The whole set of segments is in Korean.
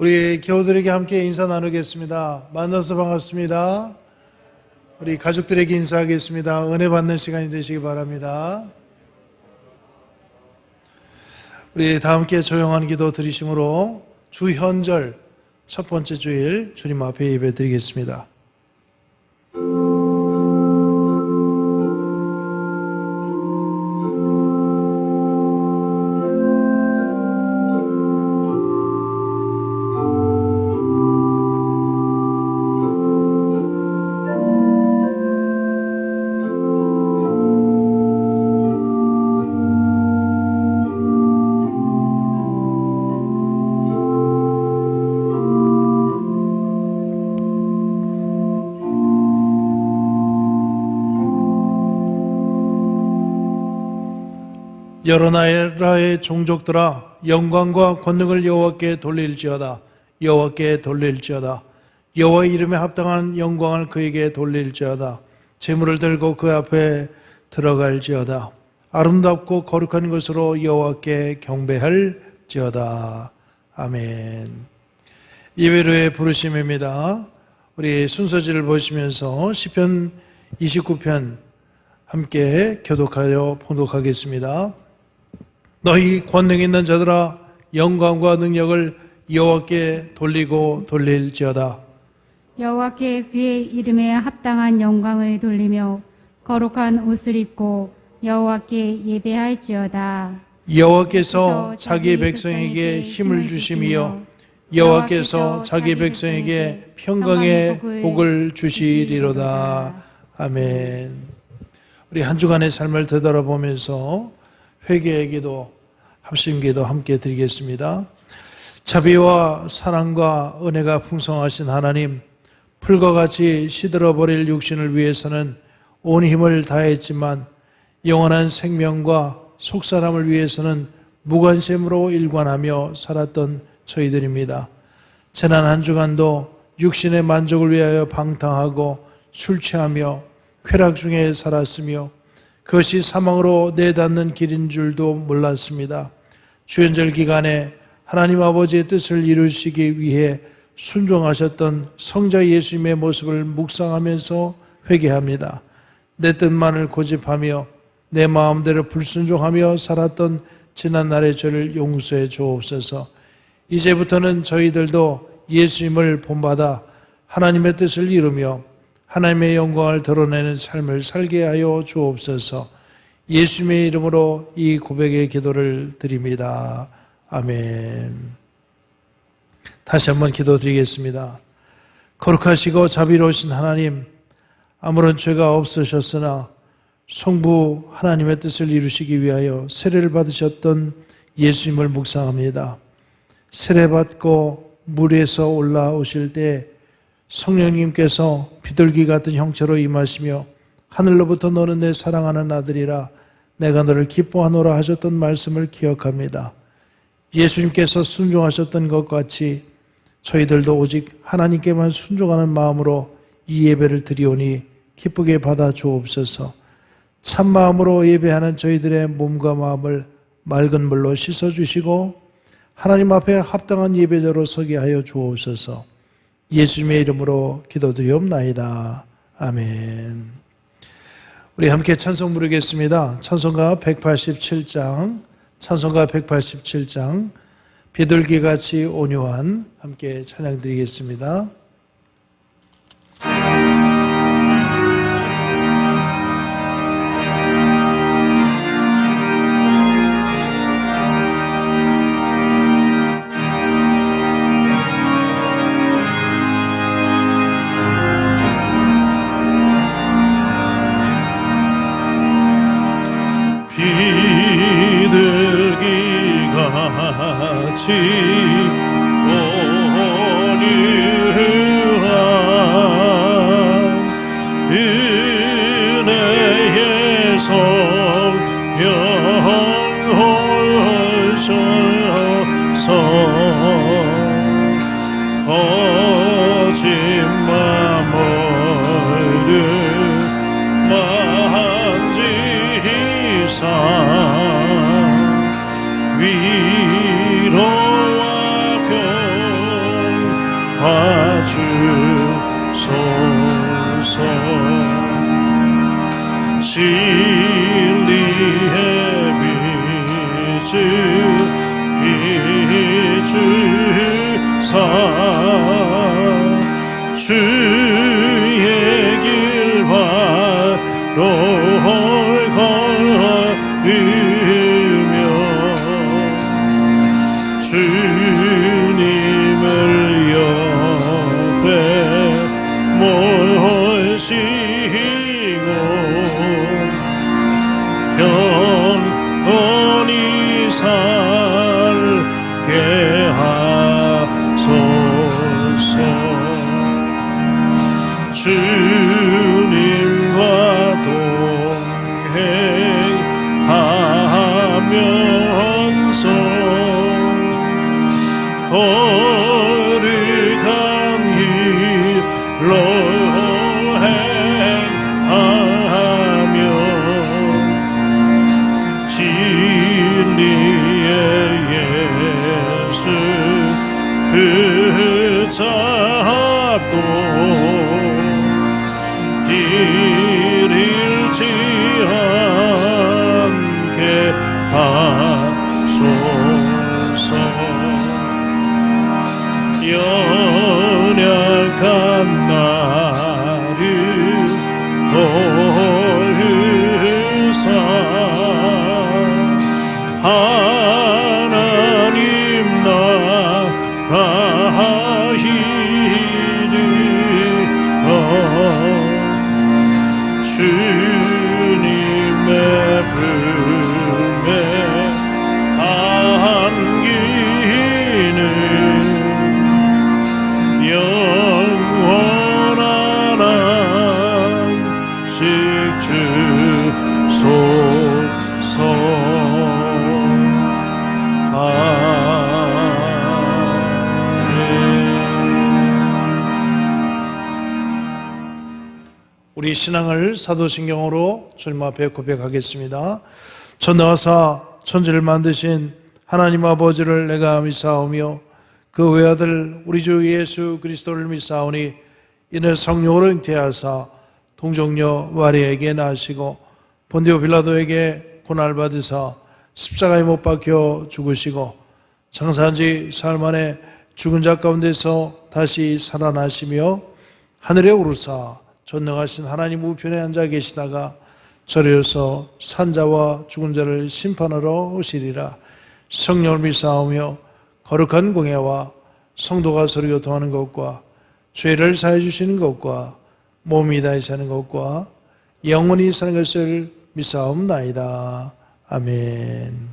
우리 교우들에게 함께 인사 나누겠습니다. 만나서 반갑습니다. 우리 가족들에게 인사하겠습니다. 은혜 받는 시간이 되시기 바랍니다. 우리 다 함께 조용한 기도 드리심으로 주현절 첫 번째 주일 주님 앞에 예배 드리겠습니다. 여러 나라의 종족들아 영광과 권능을 여호와께 돌릴지어다. 여호와께 돌릴지어다. 여호와의 이름에 합당한 영광을 그에게 돌릴지어다. 제물을 들고 그 앞에 들어갈지어다. 아름답고 거룩한 것으로 여호와께 경배할지어다. 아멘. 예배로의 부르심입니다. 우리 순서지를 보시면서 시편 29편 함께 교독하여 봉독하겠습니다. 너희 권능 있는 자들아 영광과 능력을 여호와께 돌리고 돌릴지어다. 여호와께 그의 이름에 합당한 영광을 돌리며 거룩한 옷을 입고 여호와께 예배할지어다. 여호와께서 자기 백성에게 힘을 주심이요 여호와께서 자기 백성에게 평강의 복을 주시리로다. 아멘. 우리 한 주간의 삶을 되돌아보면서 회개의 기도, 합심 기도 함께 드리겠습니다. 자비와 사랑과 은혜가 풍성하신 하나님, 풀과 같이 시들어버릴 육신을 위해서는 온 힘을 다했지만 영원한 생명과 속사람을 위해서는 무관심으로 일관하며 살았던 저희들입니다. 지난 한 주간도 육신의 만족을 위하여 방탕하고 술 취하며 쾌락 중에 살았으며 그것이 사망으로 내닫는 길인 줄도 몰랐습니다. 주연절 기간에 하나님 아버지의 뜻을 이루시기 위해 순종하셨던 성자 예수님의 모습을 묵상하면서 회개합니다. 내 뜻만을 고집하며 내 마음대로 불순종하며 살았던 지난날의 죄를 용서해 주옵소서. 이제부터는 저희들도 예수님을 본받아 하나님의 뜻을 이루며 하나님의 영광을 드러내는 삶을 살게 하여 주옵소서. 예수님의 이름으로 이 고백의 기도를 드립니다. 아멘. 다시 한번 기도드리겠습니다. 거룩하시고 자비로우신 하나님, 아무런 죄가 없으셨으나 성부 하나님의 뜻을 이루시기 위하여 세례를 받으셨던 예수님을 묵상합니다. 세례받고 물에서 올라오실 때 성령님께서 비둘기 같은 형체로 임하시며 하늘로부터 너는 내 사랑하는 아들이라 내가 너를 기뻐하노라 하셨던 말씀을 기억합니다. 예수님께서 순종하셨던 것 같이 저희들도 오직 하나님께만 순종하는 마음으로 이 예배를 드리오니 기쁘게 받아 주옵소서. 참 마음으로 예배하는 저희들의 몸과 마음을 맑은 물로 씻어주시고 하나님 앞에 합당한 예배자로 서게 하여 주옵소서. 예수님의 이름으로 기도드리옵나이다. 아멘. 우리 함께 찬송 부르겠습니다. 찬송가 187장, 찬송가 187장, 비둘기같이 온유한 함께 찬양 드리겠습니다. 위로와 비추사 주의 길 바로 걸으며 주님을 옆에 모시고 영원히 살게 하소서. 주님과 동행하면서 거룩한 길로 행하며 진리의 예수 붙잡고 길 잃지 않게 하소서. 연약한 나를 도우사 하나님 나라 이르러 주님의 품에 안기는 영원한 안식 주소서. 우리 신앙을 사도신경으로 주님 앞에 고백하겠습니다. 전능하사 천지를 만드신 하나님 아버지를 내가 믿사오며 그 외아들 우리 주 예수 그리스도를 믿사오니 이는 성령으로 잉태하사 동정녀 마리아에게 나시고 본디오 빌라도에게 고난을 받으사 십자가에 못 박혀 죽으시고 장사한 지 사흘 만에 죽은 자 가운데서 다시 살아나시며 하늘에 오르사 전능하신 하나님 우편에 앉아 계시다가 저리로서 산자와 죽은 자를 심판하러 오시리라. 성령을 믿사오며 거룩한 공예와 성도가 서로 교통하는 것과 죄를 사해 주시는 것과 몸이 다히 사는 것과 영원히 사는 것을 믿사옵나이다. 아멘.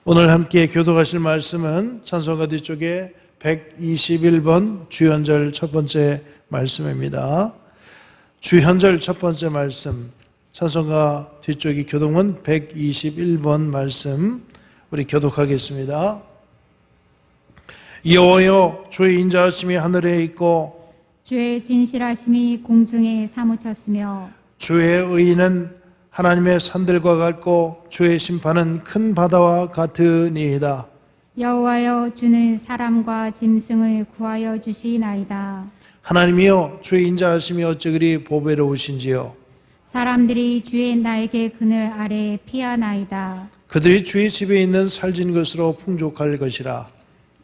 오늘 함께 교독하실 말씀은 찬송가 뒤쪽에 121번 주현절 첫 번째 말씀입니다. 주현절 첫 번째 말씀, 찬송가 뒤쪽이 교독은 121번 말씀 우리 교독하겠습니다. 여호와여, 주의 인자하심이 하늘에 있고 주의 진실하심이 공중에 사무쳤으며 주의 의는 하나님의 산들과 같고 주의 심판은 큰 바다와 같으니이다. 여호와여, 주는 사람과 짐승을 구하여 주시나이다. 하나님이여, 주의 인자하심이 어찌 그리 보배로우신지요. 사람들이 주의 날개 그늘 아래 피하나이다. 그들이 주의 집에 있는 살진 것으로 풍족할 것이라.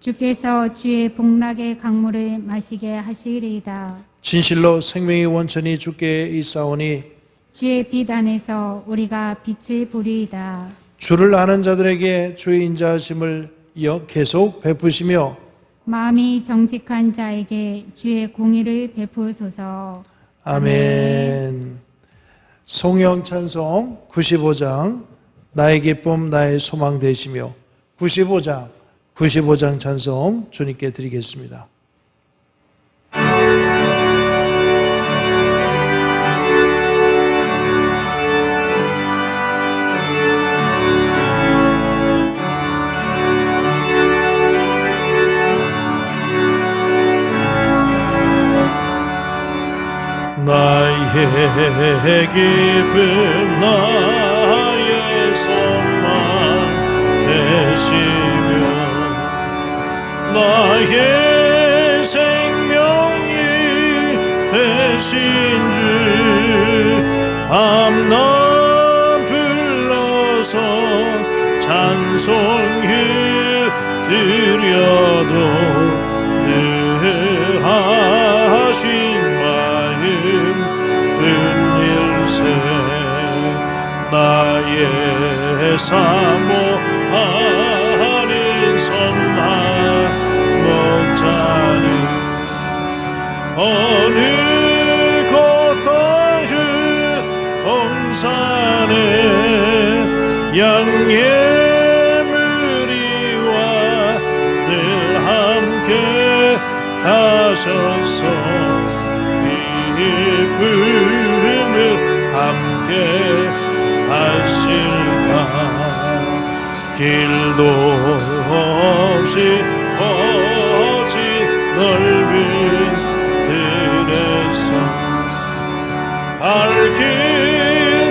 주께서 주의 복락의 강물을 마시게 하시리이다. 진실로 생명의 원천이 주께 있사오니 주의 빛 안에서 우리가 빛을 보리이다. 주를 아는 자들에게 주의 인자하심을 계속 베푸시며 마음이 정직한 자에게 주의 공의를 베푸소서. 아멘. 송영 찬송 95장 나의 기쁨 나의 소망 되시며 95장 찬송 주님께 드리겠습니다. 나의 기쁨 나의 소망 되시며 나의 생명이 되신 주 밤낮 불러서 찬송을 드려도 늘 하신 마음 은일세 나의 사모하는 선한 목자는 어느 곳다른 홍산에 양의 무리와 늘 함께 하셔서 기쁨을 함께 하실까 길도 없이 오직 넓은 들에서 발길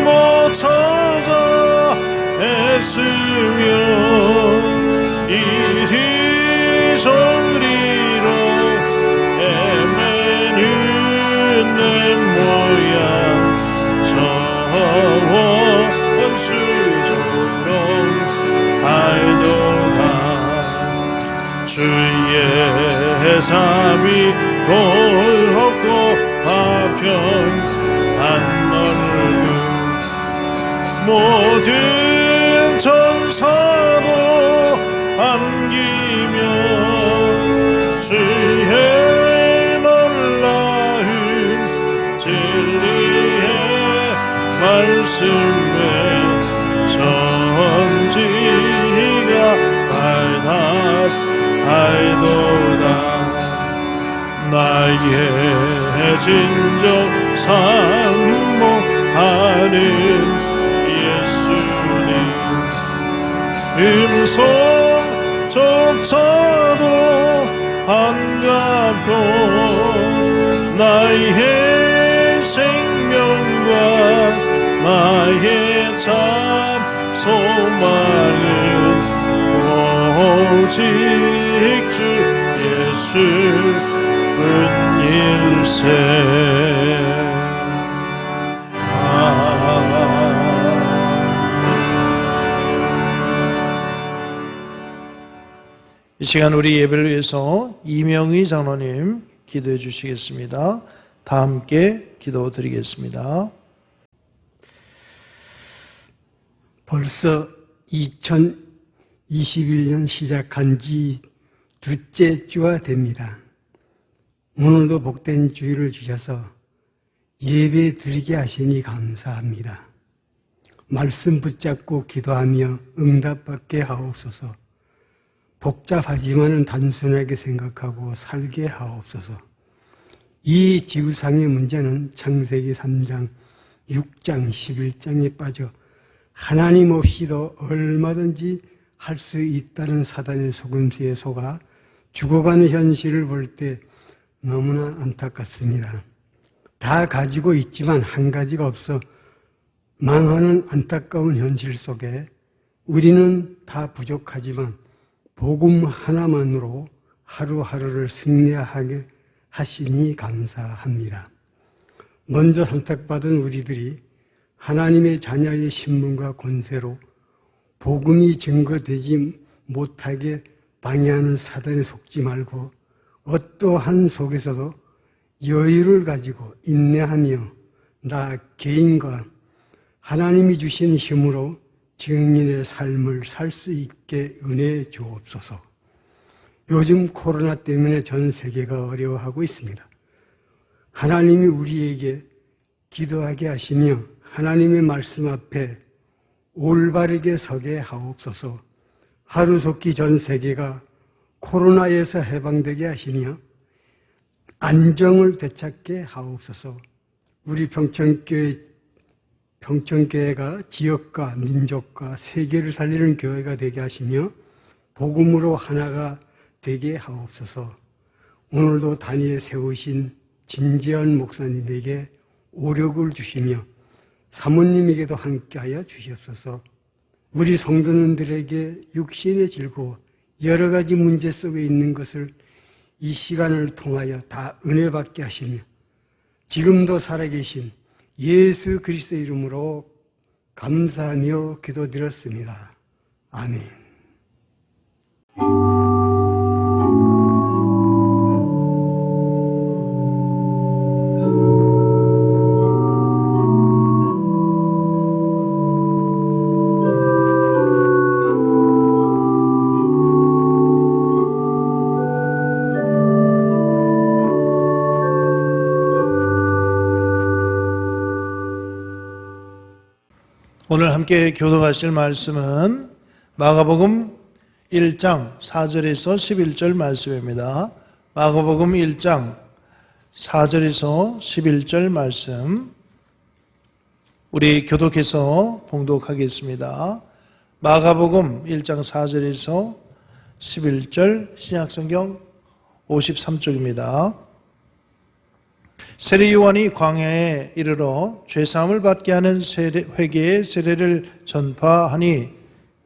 못 찾아 애쓰며 이리저리로 헤매는 내 모양 원수조롱 하여도다 주의 잠이 곱고 화평한 얼굴 모든 천사도 안기며 주의 놀라운 진리의 말씀에 천지가 발답하도다 나의 진정 산모하는 예수님 음성조차도 반갑고 나의 생명과 나의 참 소망은 오직 주 예수뿐일세 이 시간 우리 예배를 위해서 이명희 장로님 기도해 주시겠습니다. 다 함께 기도드리겠습니다. 벌써 2021년 시작한 지 둘째 주가 됩니다. 오늘도 복된 주일을 주셔서 예배 드리게 하시니 감사합니다. 말씀 붙잡고 기도하며 응답받게 하옵소서. 복잡하지만 단순하게 생각하고 살게 하옵소서. 이 지구상의 문제는 창세기 3장, 6장, 11장에 빠져 하나님 없이도 얼마든지 할 수 있다는 사단의 속임수에 속아 죽어가는 현실을 볼 때 너무나 안타깝습니다. 다 가지고 있지만 한 가지가 없어 망하는 안타까운 현실 속에 우리는 다 부족하지만 복음 하나만으로 하루하루를 승리하게 하시니 감사합니다. 먼저 선택받은 우리들이 하나님의 자녀의 신분과 권세로 복음이 증거되지 못하게 방해하는 사단에 속지 말고 어떠한 속에서도 여유를 가지고 인내하며 나 개인과 하나님이 주신 힘으로 증인의 삶을 살 수 있게 은혜해 주옵소서. 요즘 코로나 때문에 전 세계가 어려워하고 있습니다. 하나님이 우리에게 기도하게 하시며 하나님의 말씀 앞에 올바르게 서게 하옵소서. 하루속히 전 세계가 코로나에서 해방되게 하시며 안정을 되찾게 하옵소서. 우리 평천교회가 지역과 민족과 세계를 살리는 교회가 되게 하시며 복음으로 하나가 되게 하옵소서. 오늘도 단위에 세우신 진지한 목사님에게 오력을 주시며 사모님에게도 함께하여 주시옵소서. 우리 성도님들에게 육신의 즐거워 여러 가지 문제 속에 있는 것을 이 시간을 통하여 다 은혜받게 하시며 지금도 살아계신 예수 그리스도의 이름으로 감사하며 기도드렸습니다. 아멘. 오늘 함께 교독하실 말씀은 마가복음 1장 4절에서 11절 말씀입니다. 마가복음 1장 4절에서 11절 말씀 우리 교독해서 봉독하겠습니다. 마가복음 1장 4절에서 11절 신약성경 53쪽입니다. 세례 요한이 광야에 이르러 죄사함을 받게 하는 회개의 세례를 전파하니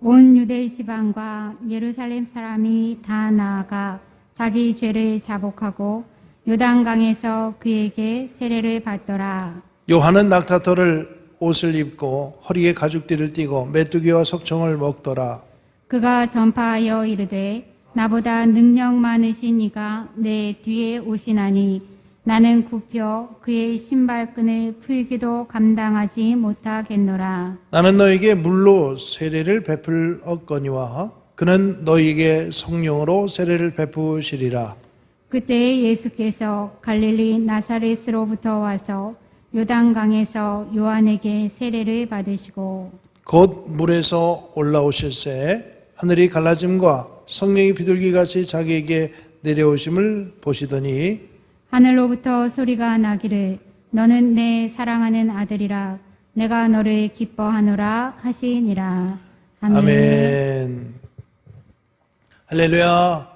온 유대 지방과 예루살렘 사람이 다 나아가 자기 죄를 자복하고 요단강에서 그에게 세례를 받더라. 요한은 낙타털을 옷을 입고 허리에 가죽띠를 띠고 메뚜기와 석청을 먹더라. 그가 전파하여 이르되 나보다 능력 많으신 이가 내 뒤에 오시나니 나는 굽혀 그의 신발끈을 풀기도 감당하지 못하겠노라. 나는 너에게 물로 세례를 베풀었거니와 그는 너에게 성령으로 세례를 베푸시리라. 그때 예수께서 갈릴리 나사렛으로부터 와서 요단강에서 요한에게 세례를 받으시고 곧 물에서 올라오실새 하늘이 갈라짐과 성령이 비둘기같이 자기에게 내려오심을 보시더니 하늘로부터 소리가 나기를 너는 내 사랑하는 아들이라 내가 너를 기뻐하노라 하시니라. 아멘. 아멘. 할렐루야.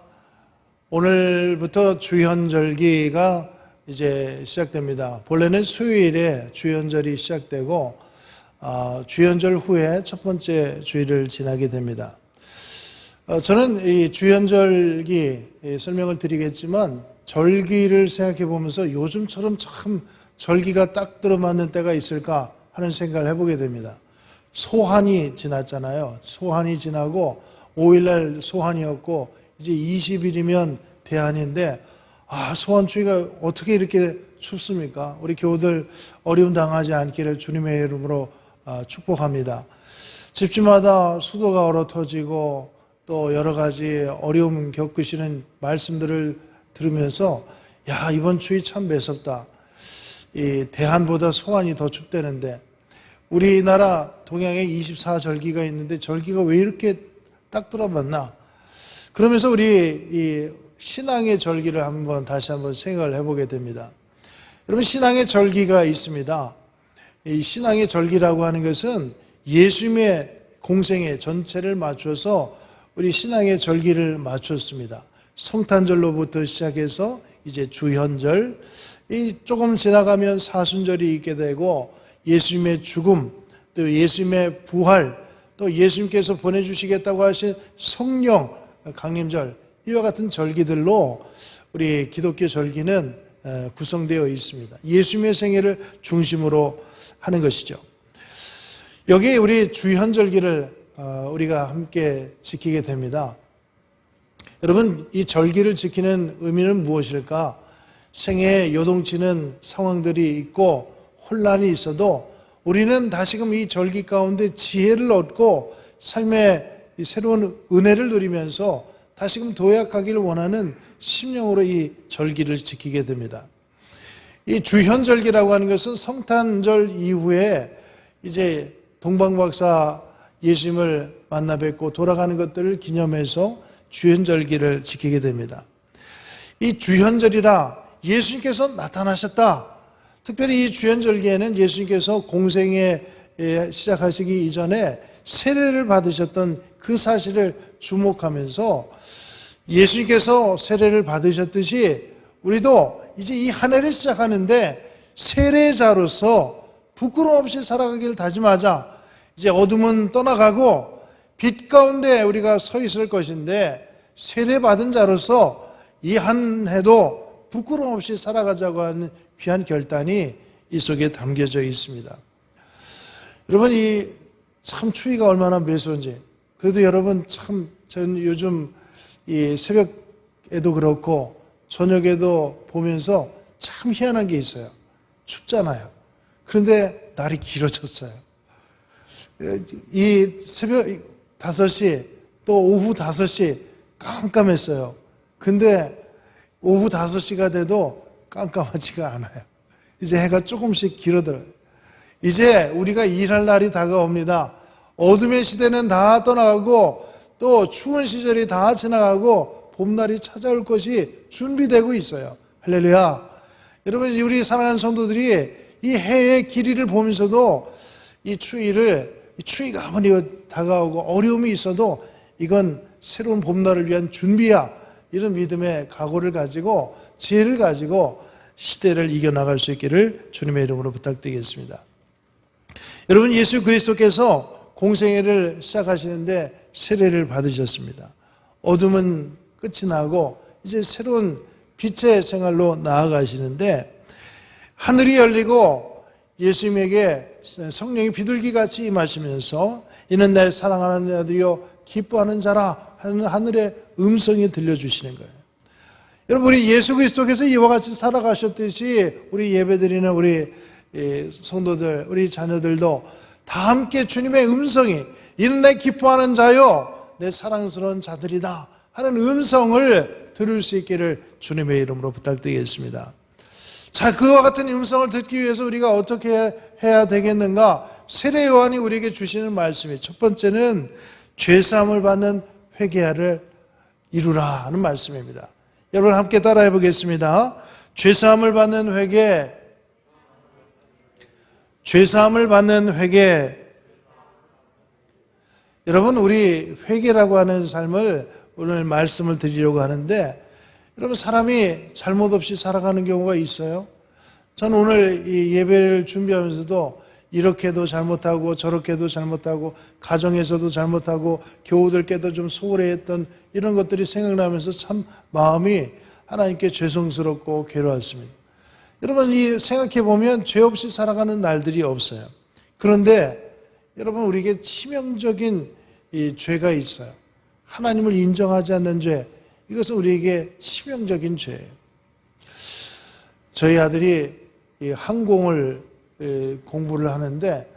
오늘부터 주현절기가 이제 시작됩니다. 본래는 수요일에 주현절이 시작되고 주현절 후에 첫 번째 주일을 지나게 됩니다. 저는 이 주현절기 설명을 드리겠지만 절기를 생각해 보면서 요즘처럼 참 절기가 딱 들어맞는 때가 있을까 하는 생각을 해보게 됩니다. 소환이 지났잖아요. 소환이 지나고 5일날 소환이었고 이제 20일이면 대한인데 소환주의가 어떻게 이렇게 춥습니까? 우리 교우들 어려움 당하지 않기를 주님의 이름으로 축복합니다. 집집마다 수도가 얼어 터지고 또 여러 가지 어려움 겪으시는 말씀들을 들으면서 이번 추위 참 매섭다. 이 대한보다 소환이 더 춥다는데 우리나라 동양에 24절기가 있는데 절기가 왜 이렇게 딱 들어맞나? 그러면서 우리 이 신앙의 절기를 다시 한번 생각을 해보게 됩니다. 여러분 신앙의 절기가 있습니다. 이 신앙의 절기라고 하는 것은 예수님의 공생애 전체를 맞춰서 우리 신앙의 절기를 맞췄습니다. 성탄절로부터 시작해서 이제 주현절, 조금 지나가면 사순절이 있게 되고 예수님의 죽음, 또 예수님의 부활, 또 예수님께서 보내주시겠다고 하신 성령 강림절, 이와 같은 절기들로 우리 기독교 절기는 구성되어 있습니다. 예수님의 생애를 중심으로 하는 것이죠. 여기 우리 주현절기를 우리가 함께 지키게 됩니다. 여러분, 이 절기를 지키는 의미는 무엇일까? 생애에 요동치는 상황들이 있고 혼란이 있어도 우리는 다시금 이 절기 가운데 지혜를 얻고 삶의 새로운 은혜를 누리면서 다시금 도약하기를 원하는 심령으로 이 절기를 지키게 됩니다. 이 주현절기라고 하는 것은 성탄절 이후에 이제 동방박사 예수님을 만나 뵙고 돌아가는 것들을 기념해서 주현절기를 지키게 됩니다. 이 주현절이라 예수님께서 나타나셨다. 특별히 이 주현절기에는 예수님께서 공생에 시작하시기 이전에 세례를 받으셨던 그 사실을 주목하면서 예수님께서 세례를 받으셨듯이 우리도 이제 이 한 해를 시작하는데 세례자로서 부끄러움 없이 살아가기를 다짐하자. 이제 어둠은 떠나가고 빛 가운데 우리가 서 있을 것인데 세례받은 자로서 이 한 해도 부끄러움 없이 살아가자고 하는 귀한 결단이 이 속에 담겨져 있습니다. 여러분, 이 참 추위가 얼마나 매서운지. 그래도 여러분 저는 요즘 이 새벽에도 그렇고 저녁에도 보면서 참 희한한 게 있어요. 춥잖아요. 그런데 날이 길어졌어요. 이 새벽 5시 또 오후 5시 깜깜했어요. 근데 오후 5시가 돼도 깜깜하지가 않아요. 이제 해가 조금씩 길어들어요. 이제 우리가 일할 날이 다가옵니다. 어둠의 시대는 다 떠나가고 또 추운 시절이 다 지나가고 봄날이 찾아올 것이 준비되고 있어요. 할렐루야. 여러분, 우리 사랑하는 성도들이 이 해의 길이를 보면서도 이 추위가 아무리 다가오고 어려움이 있어도 이건 새로운 봄날을 위한 준비야. 이런 믿음의 각오를 가지고 지혜를 가지고 시대를 이겨나갈 수 있기를 주님의 이름으로 부탁드리겠습니다. 여러분, 예수 그리스도께서 공생애를 시작하시는데 세례를 받으셨습니다. 어둠은 끝이 나고 이제 새로운 빛의 생활로 나아가시는데 하늘이 열리고 예수님에게 성령이 비둘기같이 임하시면서 이는 내 사랑하는 아들이요 기뻐하는 자라 하는 하늘의 음성이 들려주시는 거예요. 여러분, 우리 예수 그리스도께서 이와 같이 살아가셨듯이 우리 예배드리는 우리 성도들, 우리 자녀들도 다 함께 주님의 음성이 이는 내 기뻐하는 자요 내 사랑스러운 자들이다 하는 음성을 들을 수 있기를 주님의 이름으로 부탁드리겠습니다. 자, 그와 같은 음성을 듣기 위해서 우리가 어떻게 해야 되겠는가? 세례 요한이 우리에게 주시는 말씀이 첫 번째는 죄사함을 받는 회개를 이루라 하는 말씀입니다. 여러분 함께 따라해 보겠습니다. 죄사함을 받는 회개, 죄사함을 받는 회개. 여러분, 우리 회개라고 하는 삶을 오늘 말씀을 드리려고 하는데, 여러분, 사람이 잘못 없이 살아가는 경우가 있어요. 저는 오늘 이 예배를 준비하면서도 이렇게도 잘못하고 저렇게도 잘못하고 가정에서도 잘못하고 교우들께도 좀 소홀했던 이런 것들이 생각나면서 참 마음이 하나님께 죄송스럽고 괴로웠습니다. 여러분, 이 생각해 보면 죄 없이 살아가는 날들이 없어요. 그런데 여러분, 우리에게 치명적인 이 죄가 있어요. 하나님을 인정하지 않는 죄. 이것은 우리에게 치명적인 죄예요. 저희 아들이 이 항공을 공부를 하는데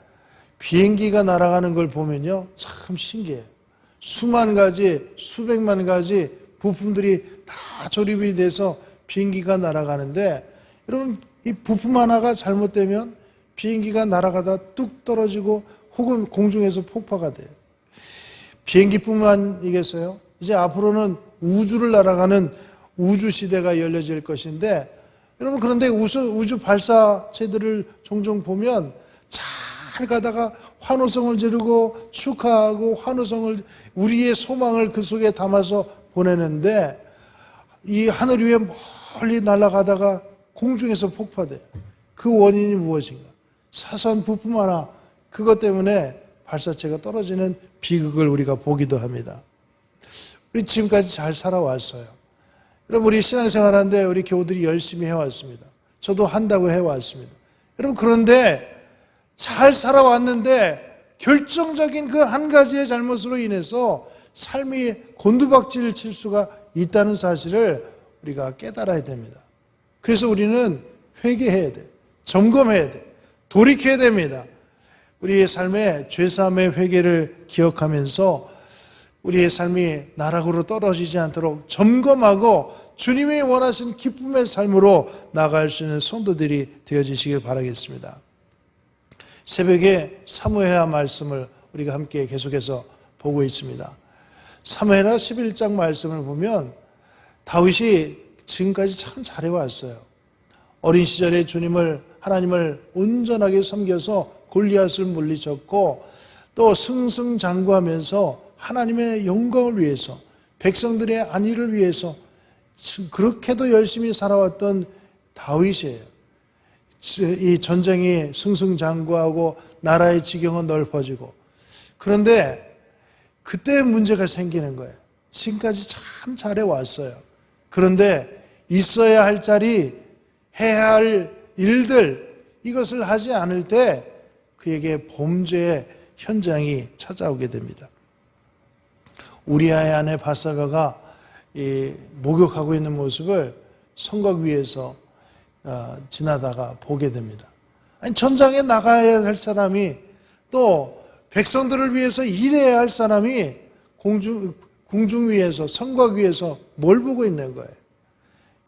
비행기가 날아가는 걸 보면요, 참 신기해요. 수만 가지, 수백만 가지 부품들이 다 조립이 돼서 비행기가 날아가는데, 여러분, 이 부품 하나가 잘못되면 비행기가 날아가다 뚝 떨어지고 혹은 공중에서 폭파가 돼요. 비행기뿐만이겠어요? 이제 앞으로는 우주를 날아가는 우주 시대가 열려질 것인데, 여러분, 그런데 우주 발사체들을 종종 보면 잘 가다가 환호성을 지르고 축하하고 환호성을, 우리의 소망을 그 속에 담아서 보내는데 이 하늘 위에 멀리 날아가다가 공중에서 폭파돼요. 그 원인이 무엇인가? 사소한 부품 하나, 그것 때문에 발사체가 떨어지는 비극을 우리가 보기도 합니다. 우리 지금까지 잘 살아왔어요. 여러분, 우리 신앙생활하는데 우리 교우들이 열심히 해왔습니다. 저도 한다고 해왔습니다. 여러분, 그런데 잘 살아왔는데 결정적인 그 한 가지의 잘못으로 인해서 삶이 곤두박질을 칠 수가 있다는 사실을 우리가 깨달아야 됩니다. 그래서 우리는 회개해야 돼. 점검해야 돼. 돌이켜야 됩니다. 우리의 삶에 죄사함의 회개를 기억하면서 우리의 삶이 나락으로 떨어지지 않도록 점검하고 주님이 원하신 기쁨의 삶으로 나아갈 수 있는 성도들이 되어지시길 바라겠습니다. 새벽에 사무엘하 말씀을 우리가 함께 계속해서 보고 있습니다. 사무엘하 11장 말씀을 보면 다윗이 지금까지 참 잘해왔어요. 어린 시절에 하나님을 온전하게 섬겨서 골리앗을 물리쳤고 또 승승장구하면서 하나님의 영광을 위해서, 백성들의 안위를 위해서 그렇게도 열심히 살아왔던 다윗이에요. 이 전쟁이 승승장구하고 나라의 지경은 넓어지고, 그런데 그때 문제가 생기는 거예요. 지금까지 참 잘해왔어요. 그런데 있어야 할 자리, 해야 할 일들, 이것을 하지 않을 때 그에게 범죄의 현장이 찾아오게 됩니다. 우리아의 아내 바사바가 목욕하고 있는 모습을 성곽 위에서 지나다가 보게 됩니다. 아니, 전장에 나가야 할 사람이, 또 백성들을 위해서 일해야 할 사람이 궁중 위에서, 성곽 위에서 뭘 보고 있는 거예요?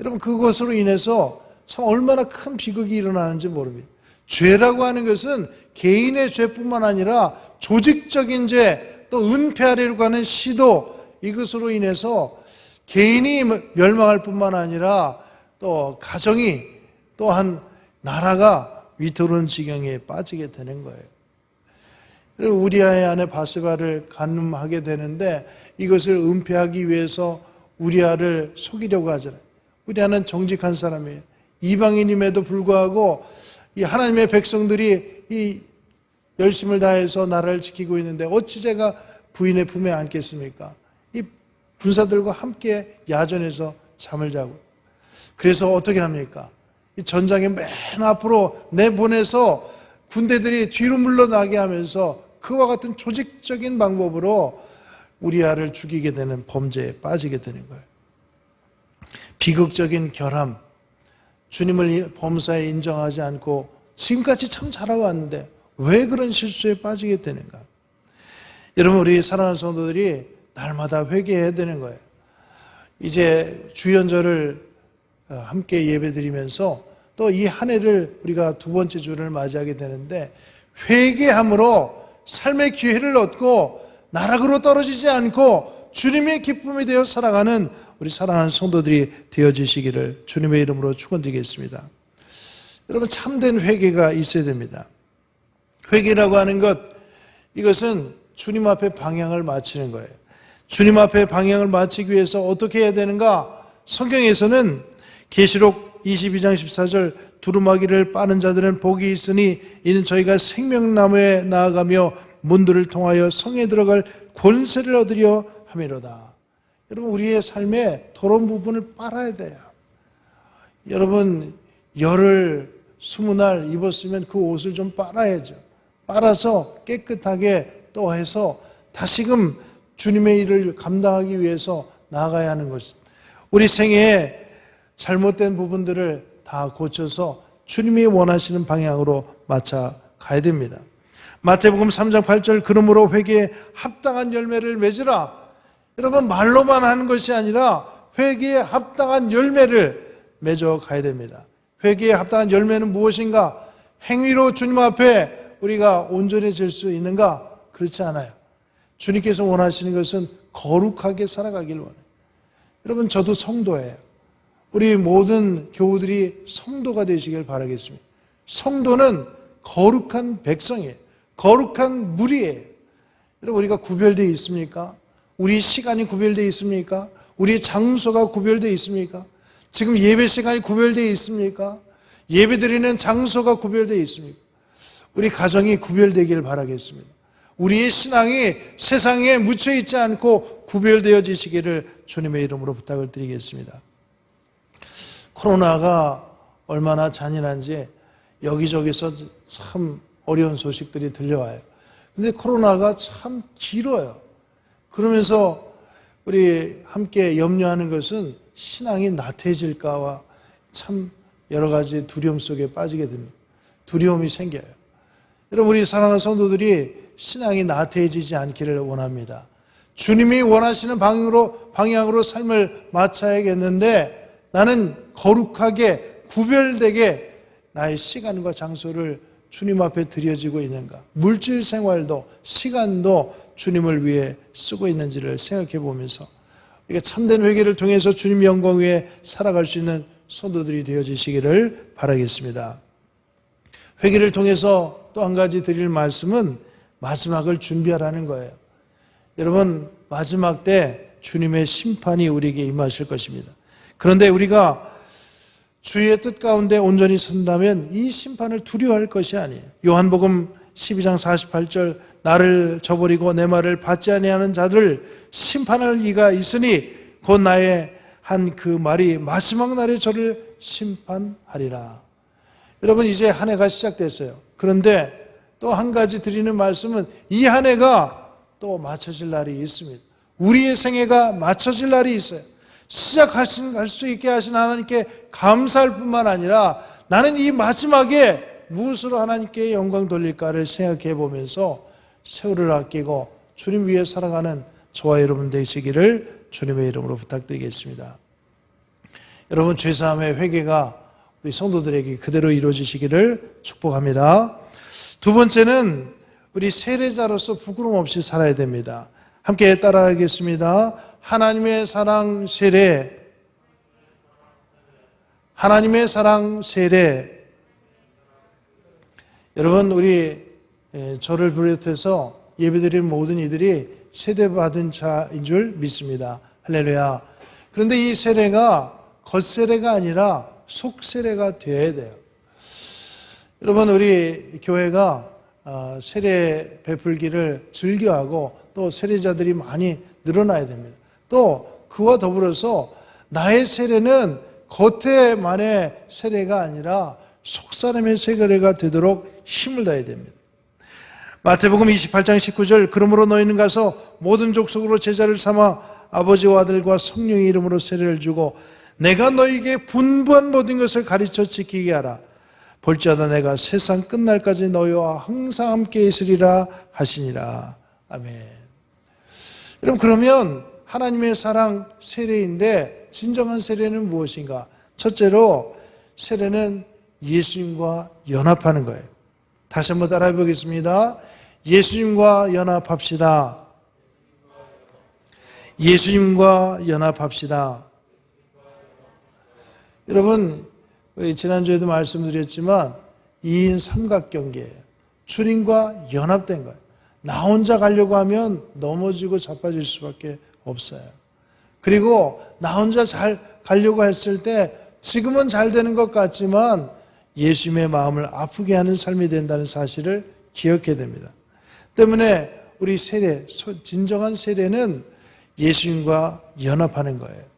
여러분, 그것으로 인해서 참 얼마나 큰 비극이 일어나는지 모릅니다. 죄라고 하는 것은 개인의 죄뿐만 아니라 조직적인 죄, 또 은폐하려고 하는 시도, 이것으로 인해서 개인이 멸망할 뿐만 아니라 또 가정이, 또한 나라가 위태로운 지경에 빠지게 되는 거예요. 우리아의 아내 바세바를 간음하게 되는데 이것을 은폐하기 위해서 우리아를 속이려고 하잖아요. 우리아는 정직한 사람이에요. 이방인임에도 불구하고 이 하나님의 백성들이 이 열심을 다해서 나라를 지키고 있는데 어찌 제가 부인의 품에 안겠습니까? 이 군사들과 함께 야전에서 잠을 자고, 그래서 어떻게 합니까? 이 전장에 맨 앞으로 내보내서 군대들이 뒤로 물러나게 하면서 그와 같은 조직적인 방법으로 우리아를 죽이게 되는 범죄에 빠지게 되는 거예요. 비극적인 결함, 주님을 범사에 인정하지 않고 지금까지 참 잘해왔는데 왜 그런 실수에 빠지게 되는가? 여러분, 우리 사랑하는 성도들이 날마다 회개해야 되는 거예요. 이제 주연절을 함께 예배드리면서 또 이 한 해를 우리가 두 번째 주를 맞이하게 되는데, 회개함으로 삶의 기회를 얻고 나락으로 떨어지지 않고 주님의 기쁨이 되어 살아가는 우리 사랑하는 성도들이 되어지시기를 주님의 이름으로 축원드리겠습니다. 여러분, 참된 회개가 있어야 됩니다. 회개라고 하는 것, 이것은 주님 앞에 방향을 맞추는 거예요. 주님 앞에 방향을 맞추기 위해서 어떻게 해야 되는가? 성경에서는 계시록 22장 14절, 두루마기를 빠는 자들은 복이 있으니 이는 저희가 생명나무에 나아가며 문들을 통하여 성에 들어갈 권세를 얻으려 함이로다. 여러분, 우리의 삶에 더러운 부분을 빨아야 돼요. 여러분, 열흘 20날 입었으면 그 옷을 좀 빨아야죠. 빨아서 깨끗하게 또 해서 다시금 주님의 일을 감당하기 위해서 나아가야 하는 것입니다. 우리 생애에 잘못된 부분들을 다 고쳐서 주님이 원하시는 방향으로 맞춰 가야 됩니다. 마태복음 3장 8절, 그러므로 회개에 합당한 열매를 맺으라. 여러분, 말로만 하는 것이 아니라 회개에 합당한 열매를 맺어 가야 됩니다. 회개에 합당한 열매는 무엇인가? 행위로 주님 앞에 우리가 온전해질 수 있는가? 그렇지 않아요. 주님께서 원하시는 것은 거룩하게 살아가길 원해요. 여러분, 저도 성도예요. 우리 모든 교우들이 성도가 되시길 바라겠습니다. 성도는 거룩한 백성이에요. 거룩한 무리예요. 여러분, 우리가 구별되어 있습니까? 우리 시간이 구별되어 있습니까? 우리 장소가 구별되어 있습니까? 지금 예배 시간이 구별되어 있습니까? 예배 드리는 장소가 구별되어 있습니까? 우리 가정이 구별되기를 바라겠습니다. 우리의 신앙이 세상에 묻혀 있지 않고 구별되어지시기를 주님의 이름으로 부탁을 드리겠습니다. 코로나가 얼마나 잔인한지 여기저기서 참 어려운 소식들이 들려와요. 근데 코로나가 참 길어요. 그러면서 우리 함께 염려하는 것은 신앙이 나태해질까와 참 여러 가지 두려움 속에 빠지게 됩니다. 두려움이 생겨요. 여러분, 우리 사랑하는 성도들이 신앙이 나태해지지 않기를 원합니다. 주님이 원하시는 방향으로 삶을 맞춰야겠는데, 나는 거룩하게 구별되게 나의 시간과 장소를 주님 앞에 드려지고 있는가? 물질 생활도 시간도 주님을 위해 쓰고 있는지를 생각해 보면서 우리가 참된 회개를 통해서 주님 영광 위에 살아갈 수 있는 성도들이 되어지시기를 바라겠습니다. 회개를 통해서 또 한 가지 드릴 말씀은 마지막을 준비하라는 거예요. 여러분, 마지막 때 주님의 심판이 우리에게 임하실 것입니다. 그런데 우리가 주의 뜻 가운데 온전히 선다면 이 심판을 두려워할 것이 아니에요. 요한복음 12장 48절, 나를 저버리고 내 말을 받지 아니하는 자들 심판할 이가 있으니 곧 나의 한 그 말이 마지막 날에 저를 심판하리라. 여러분, 이제 한 해가 시작됐어요. 그런데 또 한 가지 드리는 말씀은 이 한 해가 또 맞춰질 날이 있습니다. 우리의 생애가 맞춰질 날이 있어요. 시작할 수 있게 하신 하나님께 감사할 뿐만 아니라 나는 이 마지막에 무엇으로 하나님께 영광 돌릴까를 생각해 보면서 세월을 아끼고 주님 위해 살아가는 저와 여러분 되시기를 주님의 이름으로 부탁드리겠습니다. 여러분, 죄사함의 회개가 우리 성도들에게 그대로 이루어지시기를 축복합니다. 두 번째는 우리 세례자로서 부끄럼 없이 살아야 됩니다. 함께 따라하겠습니다. 하나님의 사랑 세례, 하나님의 사랑 세례. 여러분, 우리 저를 비롯해서 예배드리는 모든 이들이 세례받은 자인 줄 믿습니다. 할렐루야. 그런데 이 세례가 겉세례가 아니라 속세례가 되어야 돼요. 여러분, 우리 교회가 세례 베풀기를 즐겨하고 또 세례자들이 많이 늘어나야 됩니다. 또 그와 더불어서 나의 세례는 겉에만의 세례가 아니라 속사람의 세례가 되도록 힘을 다해야 됩니다. 마태복음 28장 19절, 그러므로 너희는 가서 모든 족속으로 제자를 삼아 아버지와 아들과 성령의 이름으로 세례를 주고 내가 너희에게 분부한 모든 것을 가르쳐 지키게 하라. 볼지어다 내가 세상 끝날까지 너희와 항상 함께 있으리라 하시니라. 아멘. 여러분, 그러면 하나님의 사랑 세례인데 진정한 세례는 무엇인가? 첫째로 세례는 예수님과 연합하는 거예요. 다시 한번 따라해 보겠습니다. 예수님과 연합합시다. 예수님과 연합합시다. 여러분, 지난주에도 말씀드렸지만 2인 삼각경계예요. 주님과 연합된 거예요. 나 혼자 가려고 하면 넘어지고 자빠질 수밖에 없어요. 그리고 나 혼자 잘 가려고 했을 때 지금은 잘 되는 것 같지만 예수님의 마음을 아프게 하는 삶이 된다는 사실을 기억해야 됩니다. 때문에 우리 세례, 진정한 세례는 예수님과 연합하는 거예요.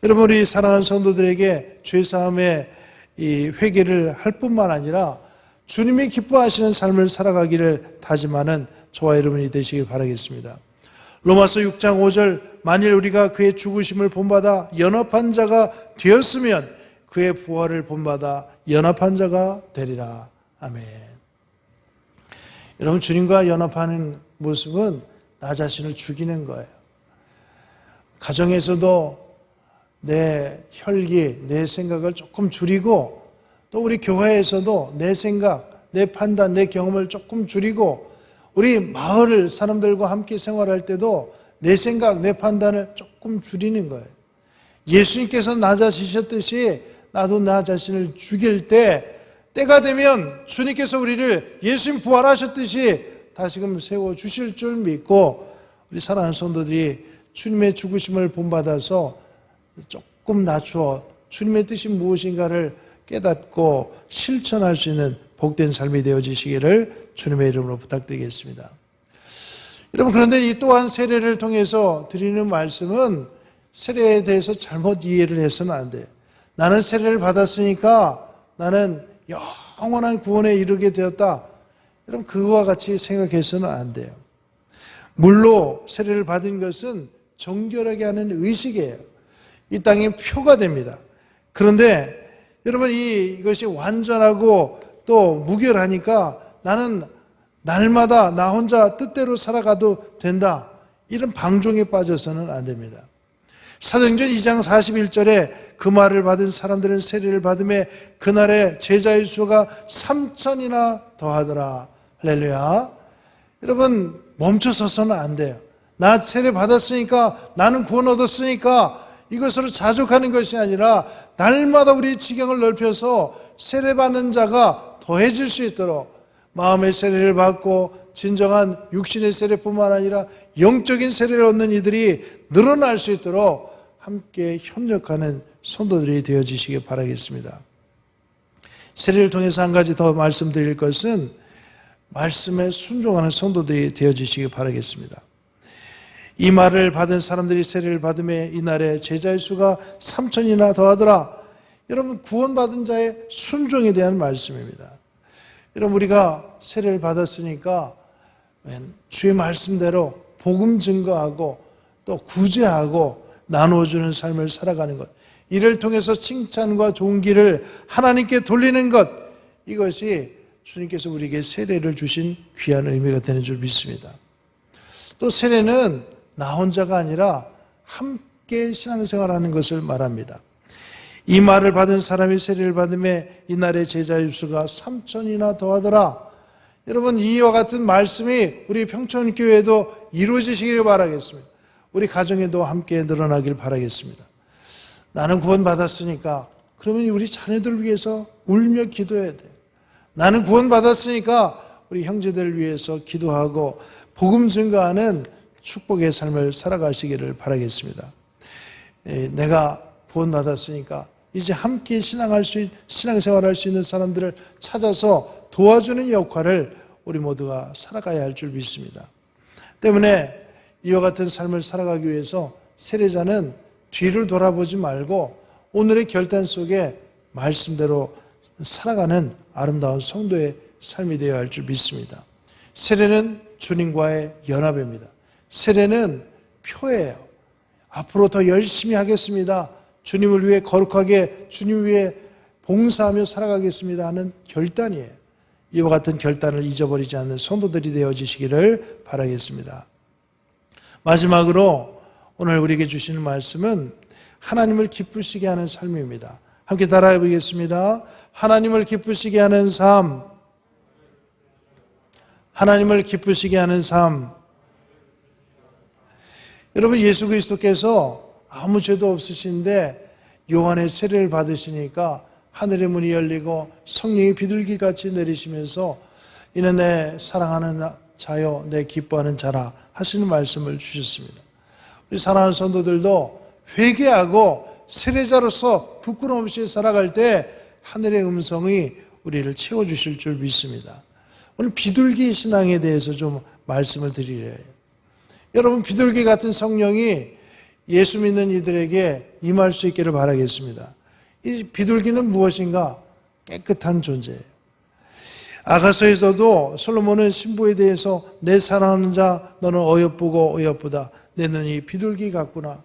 여러분, 우리 사랑하는 성도들에게 죄사함의 이 회개를 할 뿐만 아니라 주님이 기뻐하시는 삶을 살아가기를 다짐하는 저와 여러분이 되시길 바라겠습니다. 로마서 6장 5절, 만일 우리가 그의 죽으심을 본받아 연합한 자가 되었으면 그의 부활을 본받아 연합한 자가 되리라. 아멘. 여러분, 주님과 연합하는 모습은 나 자신을 죽이는 거예요. 가정에서도 내 혈기, 내 생각을 조금 줄이고, 또 우리 교회에서도 내 생각, 내 판단, 내 경험을 조금 줄이고, 우리 마을 사람들과 함께 생활할 때도 내 생각, 내 판단을 조금 줄이는 거예요. 예수님께서 낮아지셨듯이 나도 나 자신을 죽일 때, 때가 되면 주님께서 우리를 예수님 부활하셨듯이 다시금 세워주실 줄 믿고, 우리 사랑하는 성도들이 주님의 죽으심을 본받아서 조금 낮추어 주님의 뜻이 무엇인가를 깨닫고 실천할 수 있는 복된 삶이 되어지시기를 주님의 이름으로 부탁드리겠습니다. 여러분, 그런데 이 또한 세례를 통해서 드리는 말씀은 세례에 대해서 잘못 이해를 해서는 안 돼요. 나는 세례를 받았으니까 나는 영원한 구원에 이르게 되었다. 여러분, 그와 같이 생각해서는 안 돼요. 물로 세례를 받은 것은 정결하게 하는 의식이에요. 이 땅의 표가 됩니다. 그런데 여러분, 이것이 완전하고 또 무결하니까 나는 날마다 나 혼자 뜻대로 살아가도 된다. 이런 방종에 빠져서는 안 됩니다. 사도행전 2장 41절에 그 말을 받은 사람들은 세례를 받음에 그날에 제자의 수가 3,000이나 더하더라. 할렐루야. 여러분, 멈춰서서는 안 돼요. 나 세례 받았으니까, 나는 구원 얻었으니까 이것으로 자족하는 것이 아니라 날마다 우리 지경을 넓혀서 세례받는 자가 더해질 수 있도록 마음의 세례를 받고 진정한 육신의 세례뿐만 아니라 영적인 세례를 얻는 이들이 늘어날 수 있도록 함께 협력하는 성도들이 되어지시길 바라겠습니다. 세례를 통해서 한 가지 더 말씀드릴 것은 말씀에 순종하는 성도들이 되어지시길 바라겠습니다. 이 말을 받은 사람들이 세례를 받음에 이날에 제자의 수가 3,000이나 더하더라. 여러분, 구원받은 자의 순종에 대한 말씀입니다. 여러분, 우리가 세례를 받았으니까 주의 말씀대로 복음 증거하고 또 구제하고 나누어주는 삶을 살아가는 것, 이를 통해서 칭찬과 존귀를 하나님께 돌리는 것, 이것이 주님께서 우리에게 세례를 주신 귀한 의미가 되는 줄 믿습니다. 또 세례는 나 혼자가 아니라 함께 신앙생활하는 것을 말합니다. 이 말을 받은 사람이 세례를 받음에 이날의 제자의 수가 3천이나 더하더라. 여러분, 이와 같은 말씀이 우리 평촌교회에도 이루어지시길 바라겠습니다. 우리 가정에도 함께 늘어나길 바라겠습니다. 나는 구원받았으니까 그러면 우리 자녀들을 위해서 울며 기도해야 돼. 나는 구원받았으니까 우리 형제들을 위해서 기도하고 복음 증거하는 축복의 삶을 살아가시기를 바라겠습니다. 내가 구원받았으니까 이제 함께 신앙생활할 수 있는 사람들을 찾아서 도와주는 역할을 우리 모두가 살아가야 할 줄 믿습니다. 때문에 이와 같은 삶을 살아가기 위해서 세례자는 뒤를 돌아보지 말고 오늘의 결단 속에 말씀대로 살아가는 아름다운 성도의 삶이 되어야 할 줄 믿습니다. 세례는 주님과의 연합입니다. 세례는 표예요. 앞으로 더 열심히 하겠습니다. 주님을 위해 거룩하게, 주님 위해 봉사하며 살아가겠습니다 하는 결단이에요. 이와 같은 결단을 잊어버리지 않는 성도들이 되어지시기를 바라겠습니다. 마지막으로 오늘 우리에게 주시는 말씀은 하나님을 기쁘시게 하는 삶입니다. 함께 따라해 보겠습니다. 하나님을 기쁘시게 하는 삶. 하나님을 기쁘시게 하는 삶. 여러분, 예수 그리스도께서 아무 죄도 없으신데 요한의 세례를 받으시니까 하늘의 문이 열리고 성령이 비둘기같이 내리시면서 이는 내 사랑하는 자요 내 기뻐하는 자라 하시는 말씀을 주셨습니다. 우리 사랑하는 성도들도 회개하고 세례자로서 부끄러움 없이 살아갈 때 하늘의 음성이 우리를 채워주실 줄 믿습니다. 오늘 비둘기 신앙에 대해서 좀 말씀을 드리려 해요. 여러분, 비둘기 같은 성령이 예수 믿는 이들에게 임할 수 있기를 바라겠습니다. 이 비둘기는 무엇인가? 깨끗한 존재예요. 아가서에서도 솔로몬은 신부에 대해서 내 사랑하는 자 너는 어여쁘고 어여쁘다. 내 눈이 비둘기 같구나.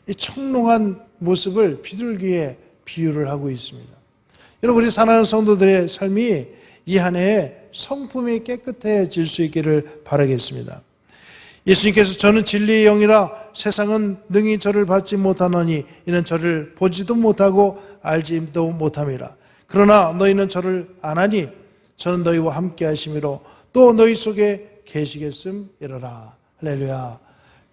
이 청롱한 모습을 비둘기에 비유를 하고 있습니다. 여러분, 우리 사랑하는 성도들의 삶이 이 한 해에 성품이 깨끗해질 수 있기를 바라겠습니다. 예수님께서 저는 진리의 영이라 세상은 능히 저를 받지 못하노니 이는 저를 보지도 못하고 알지도 못함이라. 그러나 너희는 저를 아나니 저는 너희와 함께 하심이로 또 너희 속에 계시겠음이로라. 할렐루야.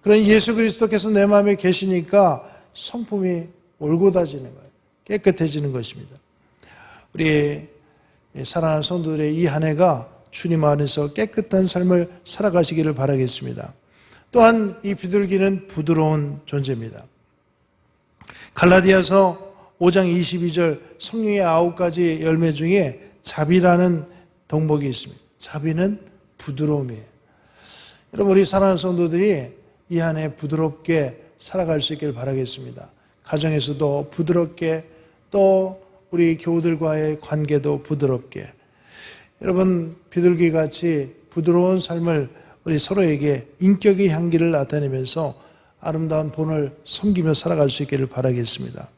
그런 예수 그리스도께서 내 마음에 계시니까 성품이 올곧아지는 거예요. 깨끗해지는 것입니다. 우리 사랑하는 성도들의 이 한 해가 주님 안에서 깨끗한 삶을 살아가시기를 바라겠습니다. 또한 이 비둘기는 부드러운 존재입니다. 갈라디아서 5장 22절 성령의 9가지 열매 중에 자비라는 덕목이 있습니다. 자비는 부드러움이에요. 여러분, 우리 사랑하는 성도들이 이 한 해 부드럽게 살아갈 수 있기를 바라겠습니다. 가정에서도 부드럽게, 또 우리 교우들과의 관계도 부드럽게. 여러분, 비둘기같이 부드러운 삶을 우리 서로에게 인격의 향기를 나타내면서 아름다운 본을 섬기며 살아갈 수 있기를 바라겠습니다.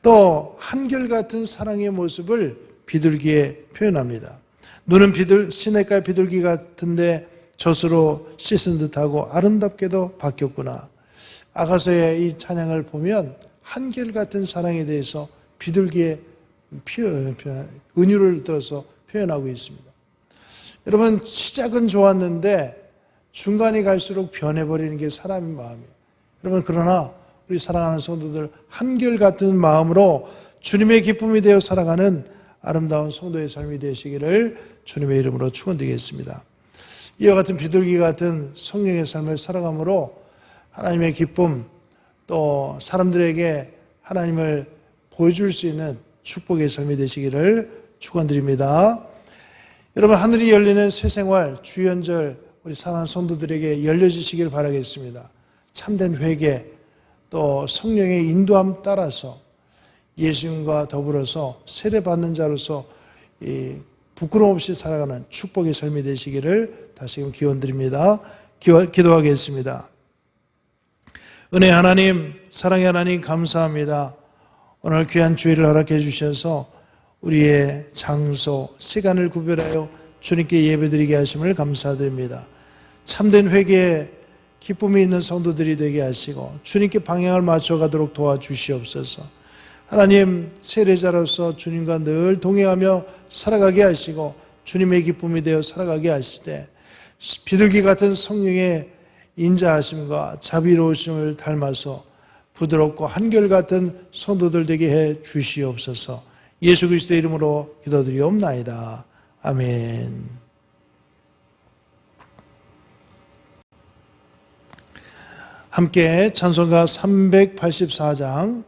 또 한결같은 사랑의 모습을 비둘기에 표현합니다. 눈은 시냇가의 비둘기 같은데 젖으로 씻은 듯하고 아름답게도 바뀌었구나. 아가서의 이 찬양을 보면 한결같은 사랑에 대해서 비둘기의 은유를 들어서 표현하고 있습니다. 여러분, 시작은 좋았는데 중간이 갈수록 변해버리는 게 사람의 마음이에요. 여러분, 그러나 우리 사랑하는 성도들 한결같은 마음으로 주님의 기쁨이 되어 살아가는 아름다운 성도의 삶이 되시기를 주님의 이름으로 축원드리겠습니다. 이와 같은 비둘기 같은 성령의 삶을 살아감으로 하나님의 기쁨, 또 사람들에게 하나님을 보여줄 수 있는 축복의 삶이 되시기를 축원드립니다. 여러분, 하늘이 열리는 새 생활 주연절 우리 사랑하는 성도들에게 열려지시길 바라겠습니다. 참된 회개, 또 성령의 인도함 따라서 예수님과 더불어서 세례받는 자로서 이 부끄러움 없이 살아가는 축복의 삶이 되시기를 다시금 기원드립니다. 기도하겠습니다. 은혜 하나님, 사랑의 하나님, 감사합니다. 오늘 귀한 주일을 허락해 주셔서 우리의 장소, 시간을 구별하여 주님께 예배드리게 하심을 감사드립니다. 참된 회개에 기쁨이 있는 성도들이 되게 하시고 주님께 방향을 맞춰가도록 도와주시옵소서. 하나님 세례자로서 주님과 늘 동행하며 살아가게 하시고 주님의 기쁨이 되어 살아가게 하시되 비둘기 같은 성령의 인자하심과 자비로우심을 닮아서 부드럽고 한결같은 성도들 되게 해 주시옵소서. 예수 그리스도의 이름으로 기도드리옵나이다. 아멘. 함께 찬송가 384장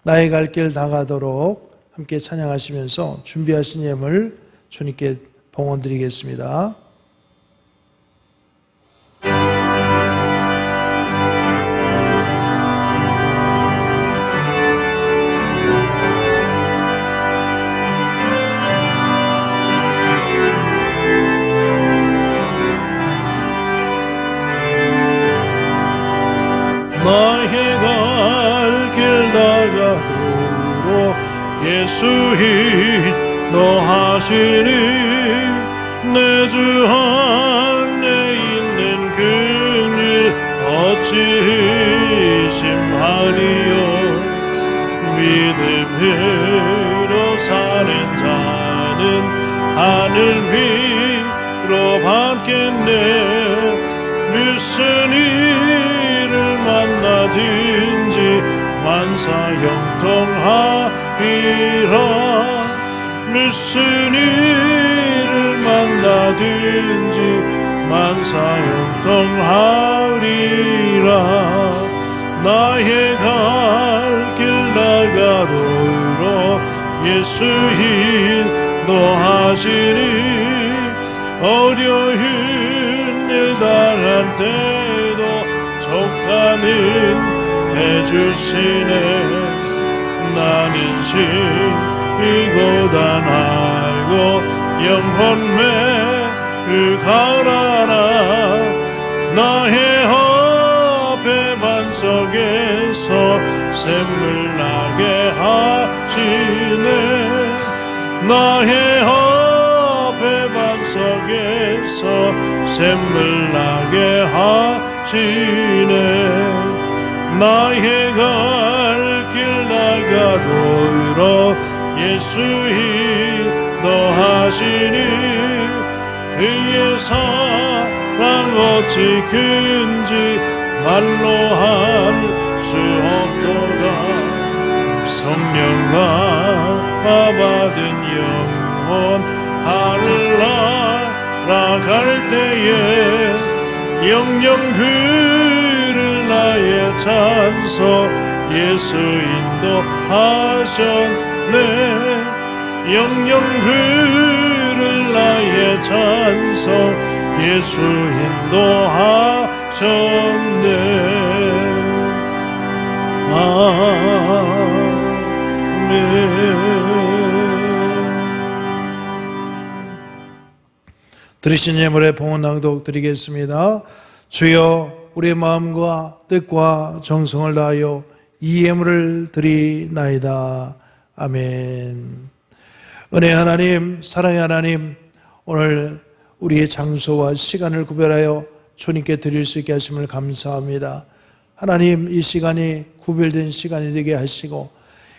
나의 갈 길 다가도록 함께 찬양하시면서 준비하신 예물 주님께 봉헌드리겠습니다. 나의 갈 길 다가도록 예수 인도하시니 내 주 안에 있는 그일 어찌 의심하리요. 믿음으로 사는 자는 하늘 위로 받겠네. 무슨 일을 만나든지 만사 형통하리라. 무슨 일을 만나든지 만사 형통하리라. 나의 갈 길 나가도록 예수 인도하시니 어려운 일 당한 때도 족하는 해주시네. 나는 이고단 알고 영혼 매우 가라나. 나의 앞에 반석에서 샘물 나게 하시네. 나의 앞에 반석에서 샘물 나게 하시네. 나의 갈 길 나가도록 예수 인도하시니 그의 사랑 어찌 큰지 말로 할 수 없도다. 성령과 받은 영혼 하늘 날아갈 때에 영영 그를 나의 찬송 예수 인도하셨네. 영영 그를 나의 찬송 예수 인도하셨네. 아멘. 들으신 예물의 봉헌 낭독 드리겠습니다. 주여 우리의 마음과 뜻과 정성을 다하여 이 예물을 드리나이다. 아멘. 은혜의 하나님, 사랑의 하나님, 오늘 우리의 장소와 시간을 구별하여 주님께 드릴 수 있게 하심을 감사합니다. 하나님, 이 시간이 구별된 시간이 되게 하시고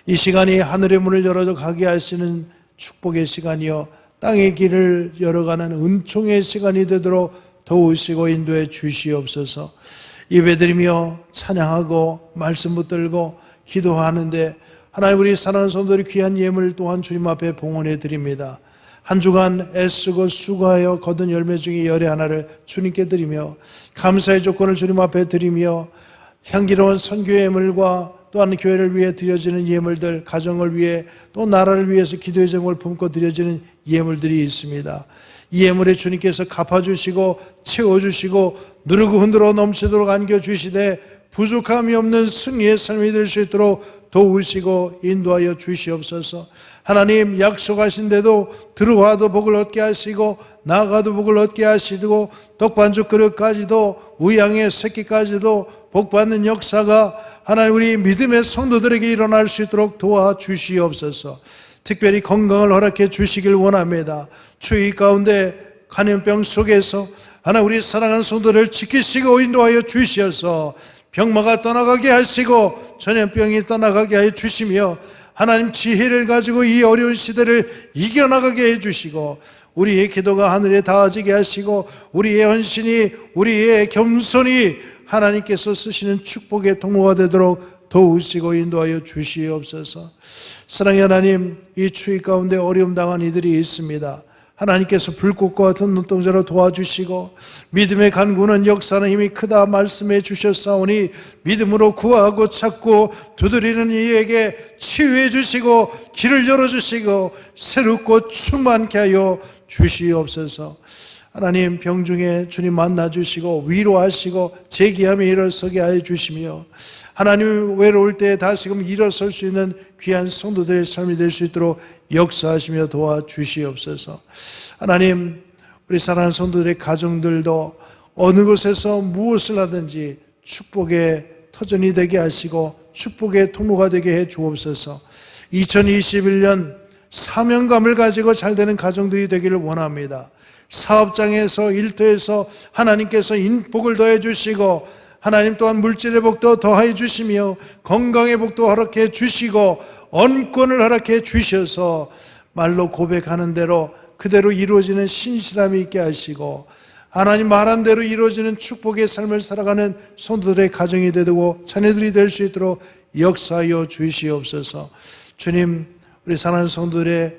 이 시간이 하늘의 문을 열어서 가게 하시는 축복의 시간이요 땅의 길을 열어가는 은총의 시간이 되도록 도우시고 인도해 주시옵소서. 예배드리며 찬양하고 말씀 붙들고 기도하는데 하나님, 우리 사랑하는 성도들이 귀한 예물 또한 주님 앞에 봉헌해 드립니다. 한 주간 애쓰고 수고하여 거둔 열매 중에 열의 하나를 주님께 드리며 감사의 조건을 주님 앞에 드리며 향기로운 선교의 예물과 또한 교회를 위해 드려지는 예물들, 가정을 위해 또 나라를 위해서 기도의 제목을 품고 드려지는 예물들이 있습니다. 이 예물에 주님께서 갚아주시고 채워주시고 누르고 흔들어 넘치도록 안겨주시되 부족함이 없는 승리의 삶이 될 수 있도록 도우시고 인도하여 주시옵소서. 하나님, 약속하신 대로 들어와도 복을 얻게 하시고 나가도 복을 얻게 하시고 떡반죽 그릇까지도 우양의 새끼까지도 복받는 역사가 하나님 우리 믿음의 성도들에게 일어날 수 있도록 도와주시옵소서. 특별히 건강을 허락해 주시길 원합니다. 추위 가운데 감염병 속에서 하나님 우리 사랑하는 성도를 지키시고 인도하여 주셔서 병마가 떠나가게 하시고 전염병이 떠나가게 해 주시며 하나님 지혜를 가지고 이 어려운 시대를 이겨나가게 해주시고 우리의 기도가 하늘에 닿아지게 하시고 우리의 헌신이 우리의 겸손이 하나님께서 쓰시는 축복의 통로가 되도록 도우시고 인도하여 주시옵소서. 사랑의 하나님, 이 추위 가운데 어려움 당한 이들이 있습니다. 하나님께서 불꽃과 같은 눈동자로 도와주시고 믿음의 간구는 역사는 힘이 크다 말씀해 주셨사오니 믿음으로 구하고 찾고 두드리는 이에게 치유해 주시고 길을 열어주시고 새롭고 충만케 하여 주시옵소서. 하나님, 병중에 주님 만나주시고 위로하시고 재기함에 일어서게 하여 주시며 하나님 외로울 때 다시금 일어설 수 있는 귀한 성도들의 삶이 될 수 있도록 역사하시며 도와주시옵소서. 하나님, 우리 사랑하는 성도들의 가정들도 어느 곳에서 무엇을 하든지 축복의 터전이 되게 하시고 축복의 통로가 되게 해 주옵소서. 2021년 사명감을 가지고 잘 되는 가정들이 되기를 원합니다. 사업장에서 일터에서 하나님께서 인복을 더해 주시고 하나님 또한 물질의 복도 더해 주시며 건강의 복도 허락해 주시고 언권을 허락해 주셔서 말로 고백하는 대로 그대로 이루어지는 신실함이 있게 하시고 하나님 말한 대로 이루어지는 축복의 삶을 살아가는 성도들의 가정이 되고 자녀들이 될 수 있도록 역사하여 주시옵소서. 주님, 우리 사랑하는 성도들의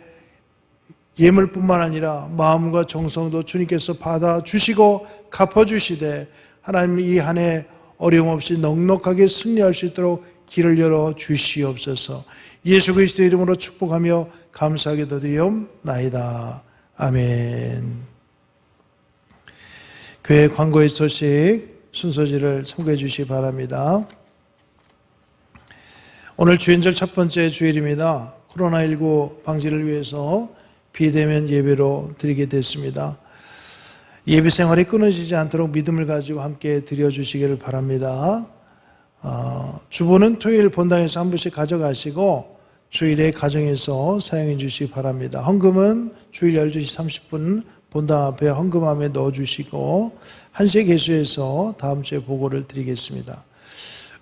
예물뿐만 아니라 마음과 정성도 주님께서 받아주시고 갚아주시되 하나님 이 한 해 어려움 없이 넉넉하게 승리할 수 있도록 길을 열어 주시옵소서. 예수 그리스도의 이름으로 축복하며 감사하게 드리옵나이다. 아멘. 교회 광고의 소식 순서지를 참고해 주시기 바랍니다. 오늘 주인절 첫 번째 주일입니다. 코로나19 방지를 위해서 비대면 예배로 드리게 됐습니다. 예배 생활이 끊어지지 않도록 믿음을 가지고 함께 드려주시기를 바랍니다. 주보는 토요일 본당에서 한 분씩 가져가시고 주일에 가정에서 사용해 주시기 바랍니다. 헌금은 주일 12시 30분 본당 앞에 헌금함에 넣어주시고 1시에 개수해서 다음 주에 보고를 드리겠습니다.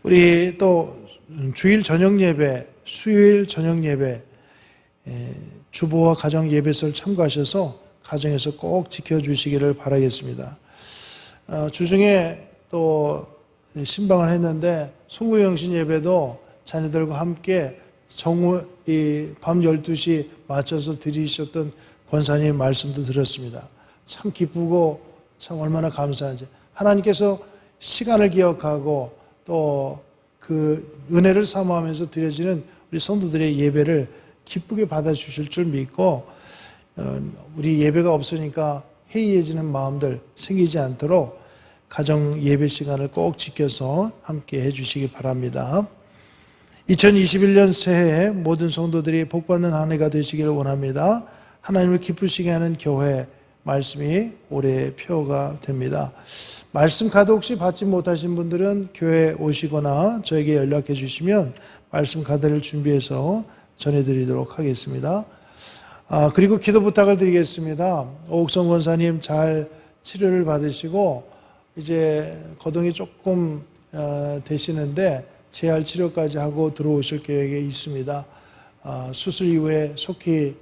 우리 또 주일 저녁 예배, 수요일 저녁 예배, 주보와 가정 예배를 참고하셔서 가정에서 꼭 지켜주시기를 바라겠습니다. 주중에 또 신방을 했는데 송구영신 예배도 자녀들과 함께 정오 밤 12시 맞춰서 드리셨던 권사님 말씀도 들었습니다. 참 기쁘고 참 얼마나 감사한지. 하나님께서 시간을 기억하고 또 그 은혜를 사모하면서 드려지는 우리 성도들의 예배를 기쁘게 받아주실 줄 믿고 우리 예배가 없으니까 해이해지는 마음들 생기지 않도록 가정 예배 시간을 꼭 지켜서 함께 해주시기 바랍니다. 2021년 새해에 모든 성도들이 복받는 한 해가 되시기를 원합니다. 하나님을 기쁘시게 하는 교회 말씀이 올해 표가 됩니다. 말씀 카드 혹시 받지 못하신 분들은 교회 오시거나 저에게 연락해 주시면 말씀 카드를 준비해서 전해드리도록 하겠습니다. 그리고 기도 부탁을 드리겠습니다. 오옥성 권사님 잘 치료를 받으시고 이제 거동이 조금 되시는데 재활 치료까지 하고 들어오실 계획에 있습니다. 수술 이후에 속히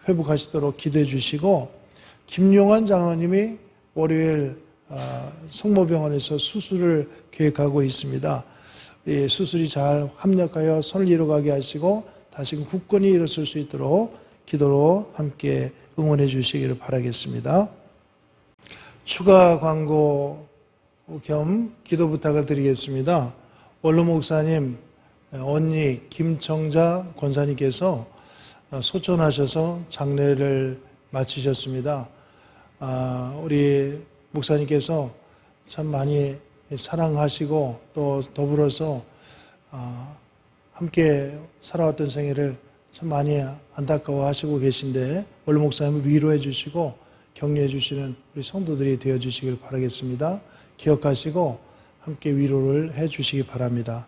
회복하시도록 기도해 주시고 김용환 장로님이 월요일 성모병원에서 수술을 계획하고 있습니다. 수술이 잘 합력하여 선을 이루어가게 하시고 다시금 굳건히 일어설 수 있도록 기도로 함께 응원해 주시기를 바라겠습니다. 추가 광고 겸 기도 부탁을 드리겠습니다. 원로 목사님, 언니 김청자 권사님께서 소천하셔서 장례를 마치셨습니다. 우리 목사님께서 참 많이 사랑하시고 또 더불어서 함께 살아왔던 생애를 참 많이 안타까워하시고 계신데 원로 목사님을 위로해 주시고 격려해 주시는 우리 성도들이 되어 주시길 바라겠습니다. 기억하시고 함께 위로를 해 주시기 바랍니다.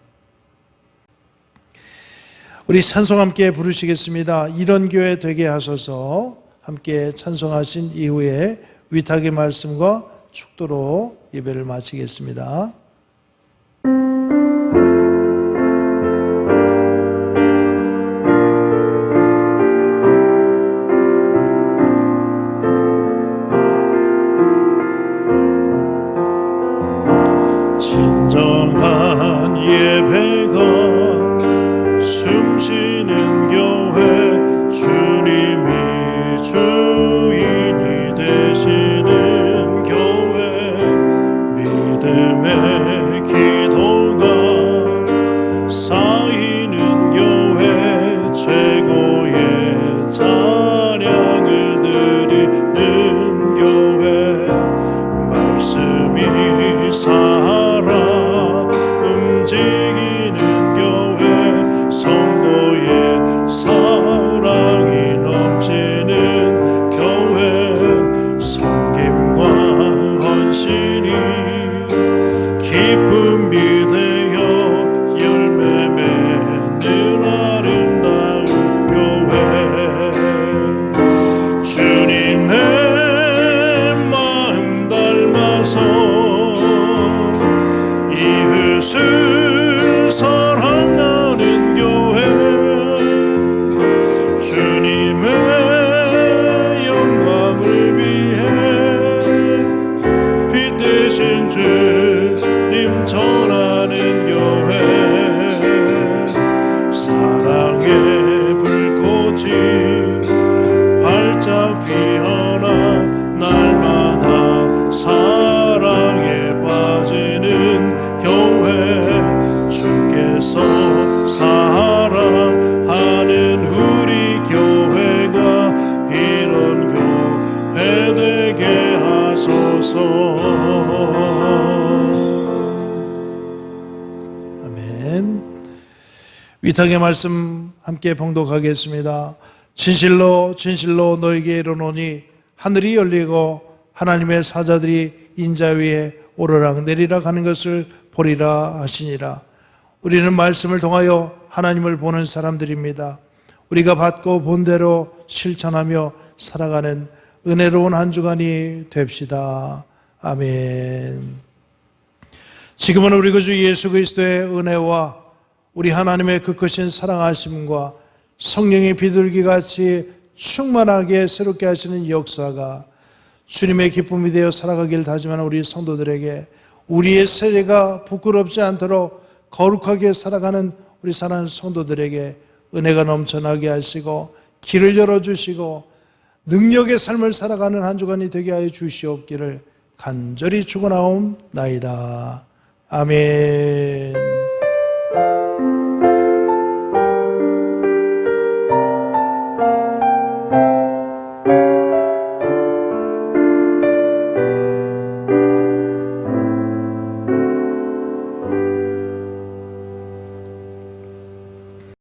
우리 찬송 함께 부르시겠습니다. 이런 교회 되게 하소서. 함께 찬송하신 이후에 위탁의 말씀과 축도로 예배를 마치겠습니다. 살아 움직이는 교회 성도의 사랑이 넘치는 교회 섬김과 헌신이 기쁨이 되어 열매 맺는 아름다운 교회 주님의 마음 닮아서 이웃을 사랑하는 교회 주님의 영광을 위해 빛 대신 주님 전하는 교회 사랑의 불꽃이 활짝 피어나 날마다 사랑에 빠지는 교회 주께서 사랑하는 우리 교회가 이런 교회 되게 하소서. 아멘. 위탁의 말씀 함께 봉독하겠습니다. 진실로 진실로 너에게 이르노니 하늘이 열리고 하나님의 사자들이 인자 위에 오르락 내리락 하는 것을 보리라 하시니라. 우리는 말씀을 통하여 하나님을 보는 사람들입니다. 우리가 받고 본 대로 실천하며 살아가는 은혜로운 한 주간이 됩시다. 아멘. 지금은 우리 구주 예수 그리스도의 은혜와 우리 하나님의 그 크신 사랑하심과 성령의 비둘기같이 충만하게 새롭게 하시는 역사가 주님의 기쁨이 되어 살아가길 다짐하는 우리 성도들에게 우리의 세례가 부끄럽지 않도록 거룩하게 살아가는 우리 사랑하는 성도들에게 은혜가 넘쳐나게 하시고 길을 열어주시고 능력의 삶을 살아가는 한 주간이 되게 하여 주시옵기를 간절히 축원하옵나이다. 아멘.